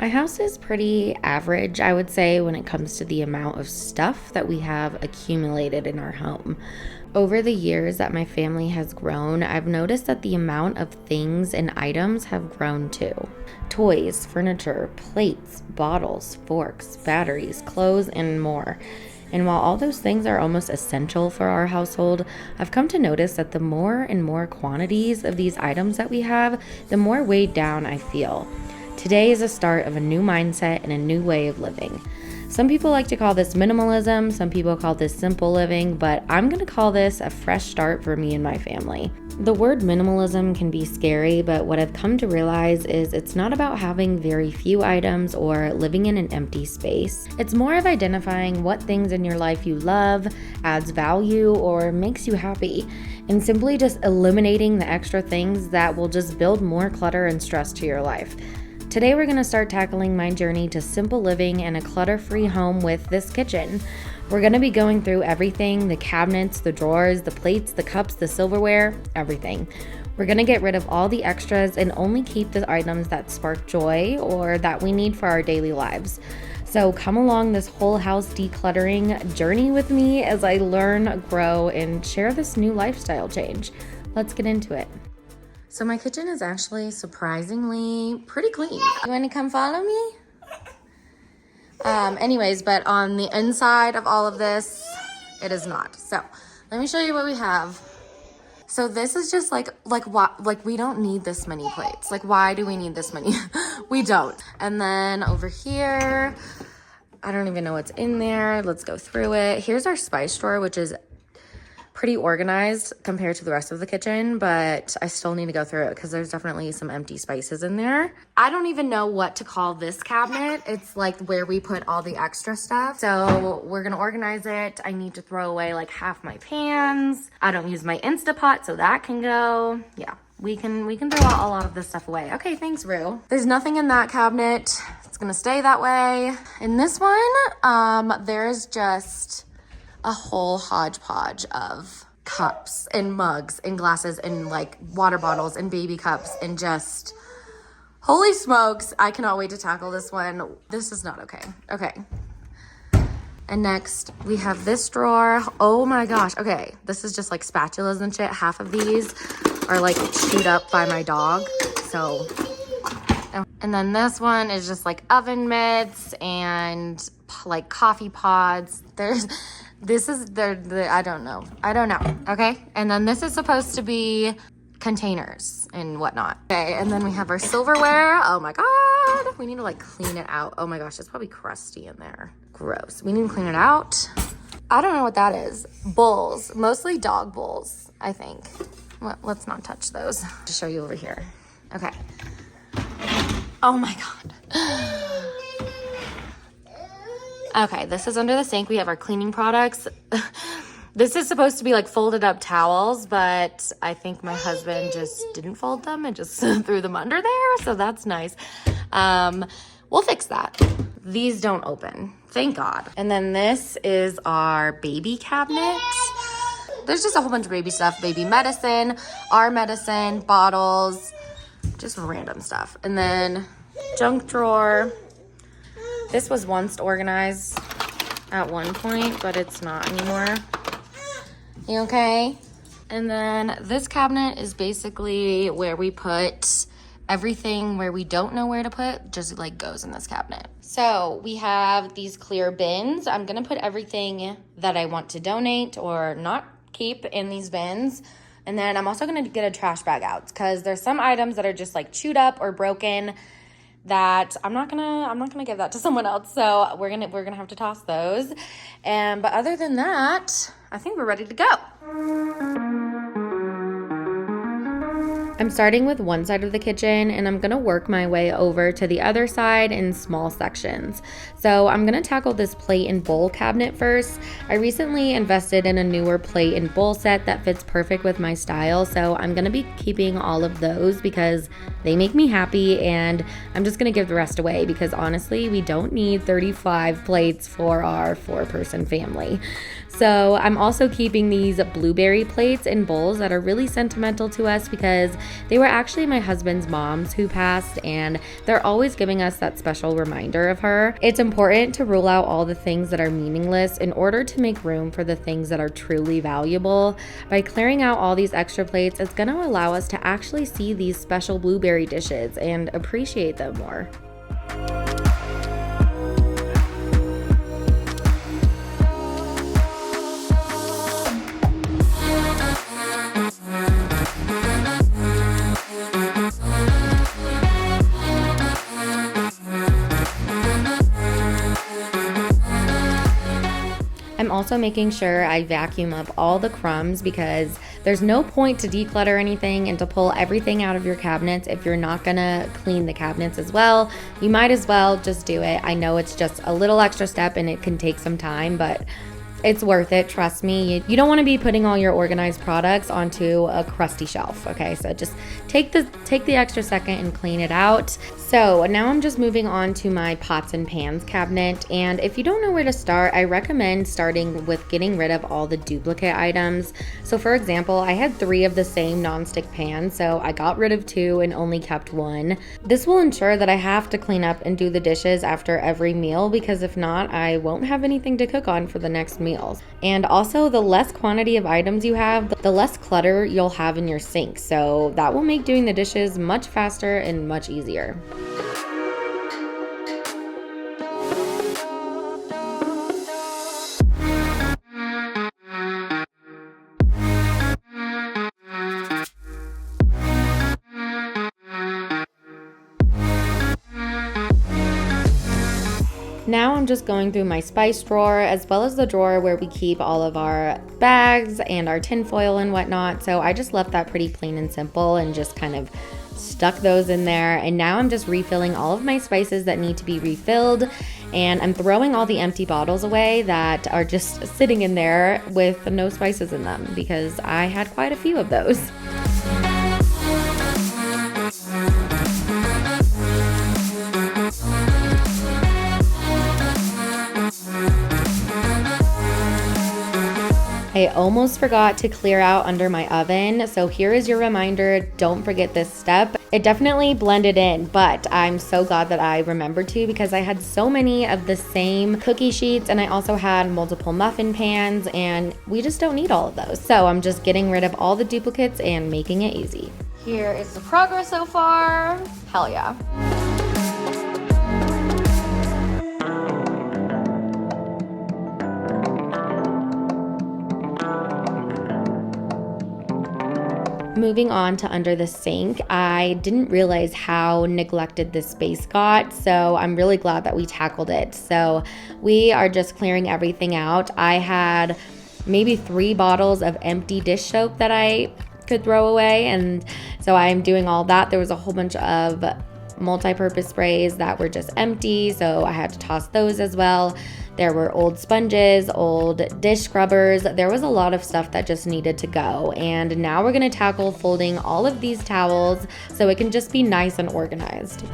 My house is pretty average, I would say, when it comes to the amount of stuff that we have accumulated in our home. Over the years that my family has grown, I've noticed that the amount of things and items have grown too. Toys, furniture, plates, bottles, forks, batteries, clothes, and more. And while all those things are almost essential for our household, I've come to notice that the more and more quantities of these items that we have, the more weighed down I feel. Today is the start of a new mindset and a new way of living. Some people like to call this minimalism, some people call this simple living, but I'm going to call this a fresh start for me and my family. The word minimalism can be scary, but what I've come to realize is it's not about having very few items or living in an empty space. It's more of identifying what things in your life you love, adds value, or makes you happy, and simply just eliminating the extra things that will just build more clutter and stress to your life. Today we're going to start tackling my journey to simple living and a clutter-free home with this kitchen. We're going to be going through everything, the cabinets, the drawers, the plates, the cups, the silverware, everything. We're going to get rid of all the extras and only keep the items that spark joy or that we need for our daily lives. So come along this whole house decluttering journey with me as I learn, grow, and share this new lifestyle change. Let's get into it. So my kitchen is actually surprisingly pretty clean. You want to come follow me? Anyways, but on the inside of all of this, it is not. So let me show you what we have. So this is just like we don't need this many plates. Like, why do we need this many? We don't. And then over here, I don't even know what's in there. Let's go through it. Here's our spice drawer, which is pretty organized compared to the rest of the kitchen, but I still need to go through it because there's definitely some empty spices in there. I don't even know what to call this cabinet. It's like where we put all the extra stuff. So we're gonna organize it. I need to throw away like half my pans. I don't use my Instapot, so that can go. Yeah, we can throw out a lot of this stuff away. Okay, thanks, Rue. There's nothing in that cabinet. It's gonna stay that way. In this one, there's just a whole hodgepodge of cups and mugs and glasses and like water bottles and baby cups and just, holy smokes, I cannot wait to tackle this one. This is not okay. Okay. And next we have this drawer. Oh my gosh. Okay. This is just like spatulas and shit. Half of these are like chewed up by my dog. So, and then this one is just like oven mitts and like coffee pods. This is I don't know, okay? And then this is supposed to be containers and whatnot. Okay, and then we have our silverware. Oh my God, we need to like clean it out. Oh my gosh, it's probably crusty in there. Gross, we need to clean it out. I don't know what that is. Bowls, mostly dog bowls, I think. Well, let's not touch those. I'll show you over here. Okay. Oh my God. Okay, this is under the sink. We have our cleaning products. This is supposed to be like folded up towels, but I think my husband just didn't fold them and just threw them under there, so that's nice. We'll fix that. These don't open, thank God. And then this is our baby cabinet. There's just a whole bunch of baby stuff, baby medicine, our medicine, bottles, just random stuff. And then junk drawer. This was once organized at one point, but it's not anymore. You okay? And then this cabinet is basically where we put everything where we don't know where to put, just like goes in this cabinet. So we have these clear bins. I'm gonna put everything that I want to donate or not keep in these bins. And then I'm also gonna get a trash bag out because there's some items that are just like chewed up or broken that I'm not gonna give that to someone else. So we're gonna have to toss those. But other than that, I think we're ready to go. I'm starting with one side of the kitchen and I'm gonna work my way over to the other side in small sections. So I'm gonna tackle this plate and bowl cabinet first. I recently invested in a newer plate and bowl set that fits perfect with my style. So I'm gonna be keeping all of those because they make me happy, and I'm just gonna give the rest away because honestly, we don't need 35 plates for our 4-person family. So I'm also keeping these blueberry plates and bowls that are really sentimental to us because They were actually my husband's moms who passed, and they're always giving us that special reminder of her. It's important to rule out all the things that are meaningless in order to make room for the things that are truly valuable. By clearing out all these extra plates, it's going to allow us to actually see these special blueberry dishes and appreciate them more. I'm also making sure I vacuum up all the crumbs because there's no point to declutter anything and to pull everything out of your cabinets if you're not gonna clean the cabinets as well. You might as well just do it. I know it's just a little extra step and it can take some time, but it's worth it, trust me. You don't want to be putting all your organized products onto a crusty shelf, okay? So just take the extra second and clean it out. So now I'm just moving on to my pots and pans cabinet, and if you don't know where to start, I recommend starting with getting rid of all the duplicate items. So for example, I had 3 of the same nonstick pans, so I got rid of 2 and only kept 1. This will ensure that I have to clean up and do the dishes after every meal, because if not, I won't have anything to cook on for the next meal. And also, the less quantity of items you have, the less clutter you'll have in your sink. So that will make doing the dishes much faster and much easier. Now I'm just going through my spice drawer as well as the drawer where we keep all of our bags and our tin foil and whatnot. So I just left that pretty plain and simple and just kind of stuck those in there. And now I'm just refilling all of my spices that need to be refilled. And I'm throwing all the empty bottles away that are just sitting in there with no spices in them because I had quite a few of those. I almost forgot to clear out under my oven, so here is your reminder, don't forget this step. It definitely blended in, but I'm so glad that I remembered to because I had so many of the same cookie sheets and I also had multiple muffin pans and we just don't need all of those. So I'm just getting rid of all the duplicates and making it easy. Here is the progress so far. Hell yeah. Moving on to under the sink, I didn't realize how neglected this space got, so I'm really glad that we tackled it. So we are just clearing everything out. I had maybe 3 bottles of empty dish soap that I could throw away, and so I'm doing all that. There was a whole bunch of multi-purpose sprays that were just empty, so I had to toss those as well. There were old sponges, old dish scrubbers. There was a lot of stuff that just needed to go. And now we're gonna tackle folding all of these towels so it can just be nice and organized.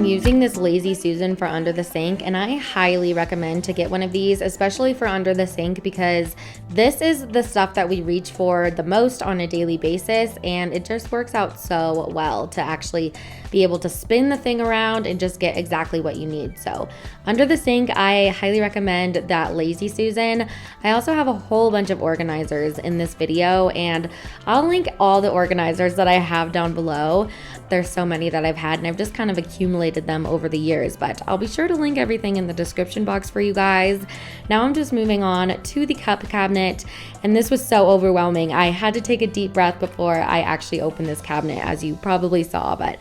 Using this Lazy Susan for under the sink, and I highly recommend to get one of these, especially for under the sink, because this is the stuff that we reach for the most on a daily basis, and it just works out so well to actually be able to spin the thing around and just get exactly what you need. So under the sink, I highly recommend that Lazy Susan. I also have a whole bunch of organizers in this video, and I'll link all the organizers that I have down below. There's so many that I've had, and I've just kind of accumulated them over the years, but I'll be sure to link everything in the description box for you guys. Now I'm just moving on to the cup cabinet, and this was so overwhelming. I had to take a deep breath before I actually opened this cabinet, as you probably saw, but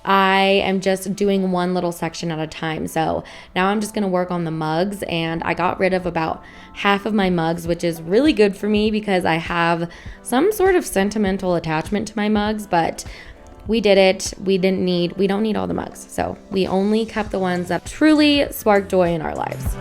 I am just doing one little section at a time. So now I'm just going to work on the mugs, and I got rid of about half of my mugs, which is really good for me because I have some sort of sentimental attachment to my mugs, but we did it. We don't need all the mugs. So we only kept the ones that truly spark joy in our lives.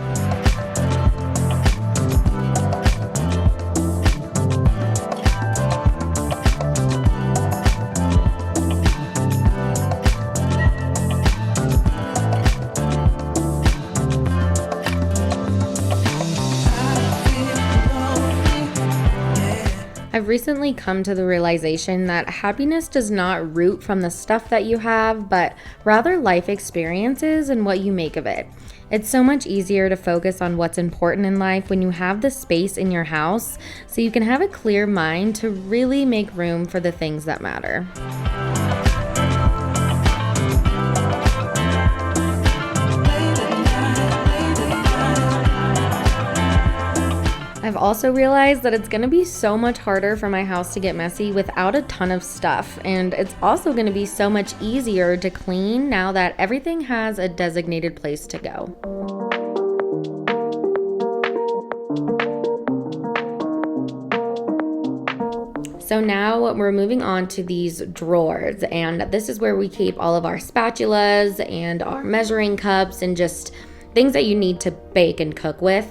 I've recently come to the realization that happiness does not root from the stuff that you have, but rather life experiences and what you make of it. It's so much easier to focus on what's important in life when you have the space in your house, so you can have a clear mind to really make room for the things that matter. I've also realized that it's going to be so much harder for my house to get messy without a ton of stuff, and it's also going to be so much easier to clean now that everything has a designated place to go. So now we're moving on to these drawers, and this is where we keep all of our spatulas and our measuring cups and just things that you need to bake and cook with.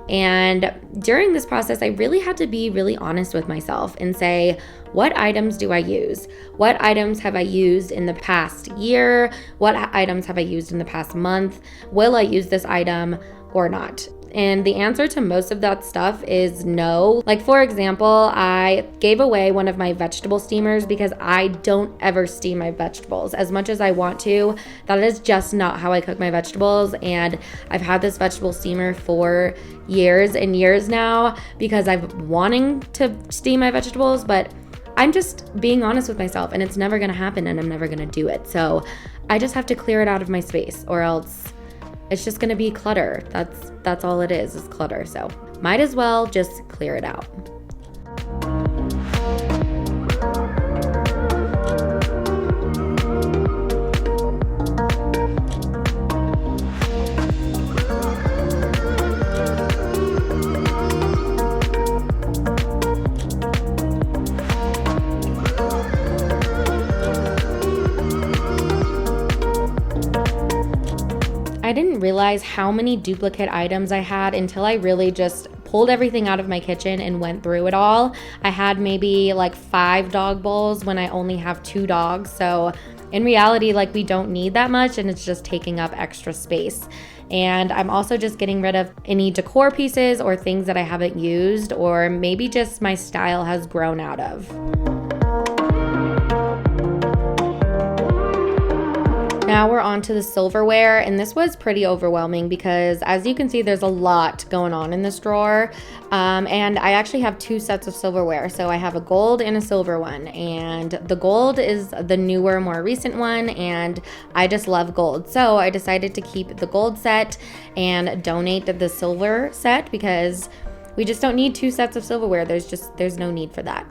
And during this process, I really had to be really honest with myself and say, what items do I use? What items have I used in the past year? What items have I used in the past month? Will I use this item or not? And the answer to most of that stuff is no. Like, for example, I gave away one of my vegetable steamers because I don't ever steam my vegetables as much as I want to. That is just not how I cook my vegetables. And I've had this vegetable steamer for years and years now because I've been wanting to steam my vegetables, but I'm just being honest with myself, and it's never going to happen, and I'm never going to do it. So I just have to clear it out of my space, or else it's just going to be clutter. That's all it is clutter. So might as well just clear it out. I didn't realize how many duplicate items I had until I really just pulled everything out of my kitchen and went through it all. I had maybe like 5 dog bowls when I only have 2 dogs. So in reality, like, we don't need that much, and it's just taking up extra space. And I'm also just getting rid of any decor pieces or things that I haven't used, or maybe just my style has grown out of. Now we're on to the silverware, and this was pretty overwhelming because, as you can see, there's a lot going on in this drawer. And I actually have 2 sets of silverware. So I have a gold and a silver one, and the gold is the newer, more recent one, and I just love gold. So I decided to keep the gold set and donate the silver set because we just don't need 2 sets of silverware. There's no need for that.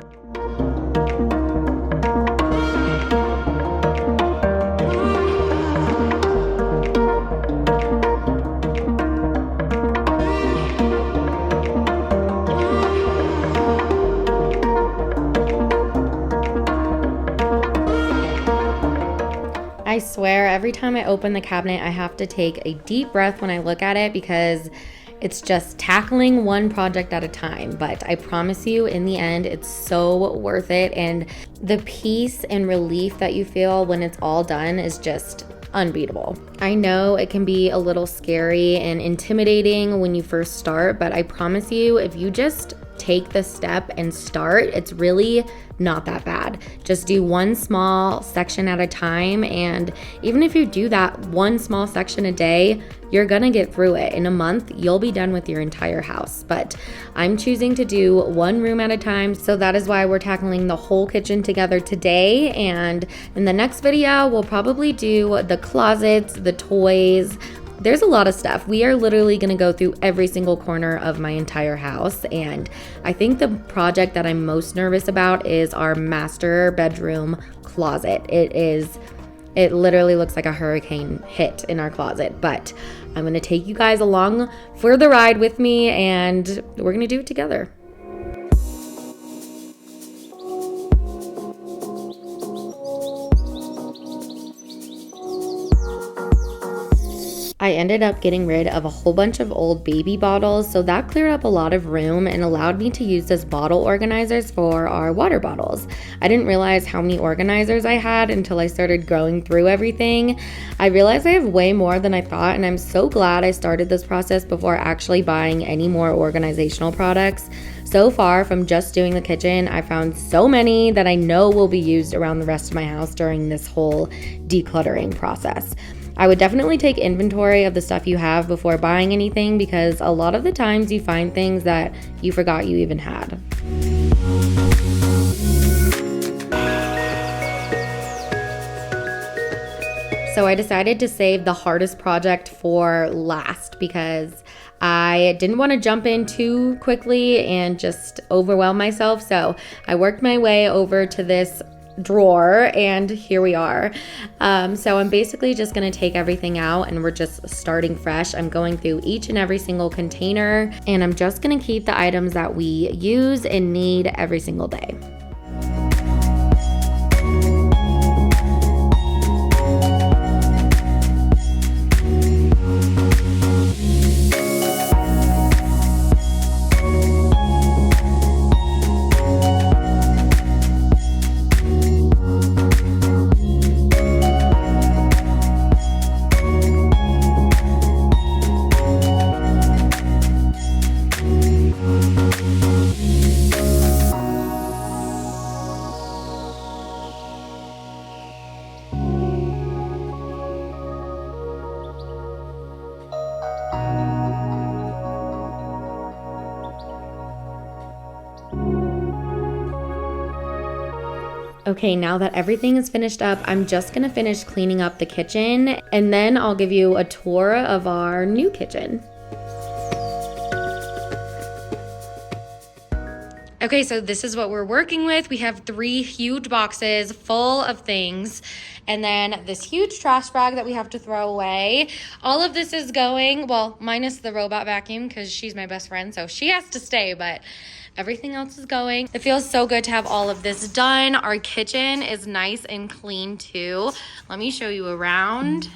I swear, every time I open the cabinet, I have to take a deep breath when I look at it because it's just tackling one project at a time. But I promise you, in the end, it's so worth it. And the peace and relief that you feel when it's all done is just unbeatable. I know it can be a little scary and intimidating when you first start, but I promise you, if you just take the step and start, it's really not that bad. Just do one small section at a time, and even if you do that one small section a day, you're gonna get through it. In a month, you'll be done with your entire house. But I'm choosing to do one room at a time, so that is why we're tackling the whole kitchen together today. And in the next video, we'll probably do the closets, the toys. There's a lot of stuff. We are literally going to go through every single corner of my entire house, and I think the project that I'm most nervous about is our master bedroom closet. It is It literally looks like a hurricane hit in our closet, but I'm gonna take you guys along for the ride with me and we're gonna do it together. I ended up getting rid of a whole bunch of old baby bottles, so that cleared up a lot of room and allowed me to use this bottle organizers for our water bottles. I didn't realize how many organizers I had until I started going through everything. I realized I have way more than I thought, and I'm so glad I started this process before actually buying any more organizational products. So far from just doing the kitchen, I found so many that I know will be used around the rest of my house during this whole decluttering process. I would definitely take inventory of the stuff you have before buying anything, because a lot of the times you find things that you forgot you even had. So I decided to save the hardest project for last because I didn't want to jump in too quickly and just overwhelm myself. So I worked my way over to this drawer and here we are. So I'm basically just going to take everything out and we're just starting fresh. I'm going through each and every single container and I'm just going to keep the items that we use and need every single day. Okay, now that everything is finished up, I'm just gonna finish cleaning up the kitchen and then I'll give you a tour of our new kitchen. Okay, so this is what we're working with. We have 3 huge boxes full of things and then this huge trash bag that we have to throw away. All of this is going, well, minus the robot vacuum because she's my best friend, so she has to stay, but everything else is going. It feels so good to have all of this done. Our kitchen is nice and clean too. Let me show you around.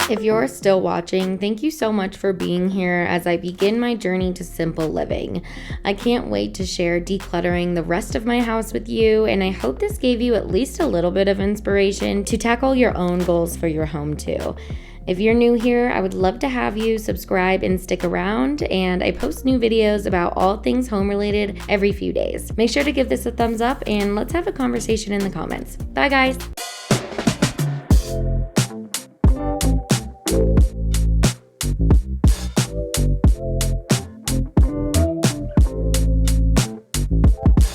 If you're still watching, thank you so much for being here as I begin my journey to simple living. I can't wait to share decluttering the rest of my house with you, and I hope this gave you at least a little bit of inspiration to tackle your own goals for your home too. If you're new here, I would love to have you subscribe and stick around, and I post new videos about all things home related every few days. Make sure to give this a thumbs up and let's have a conversation in the comments. Bye guys!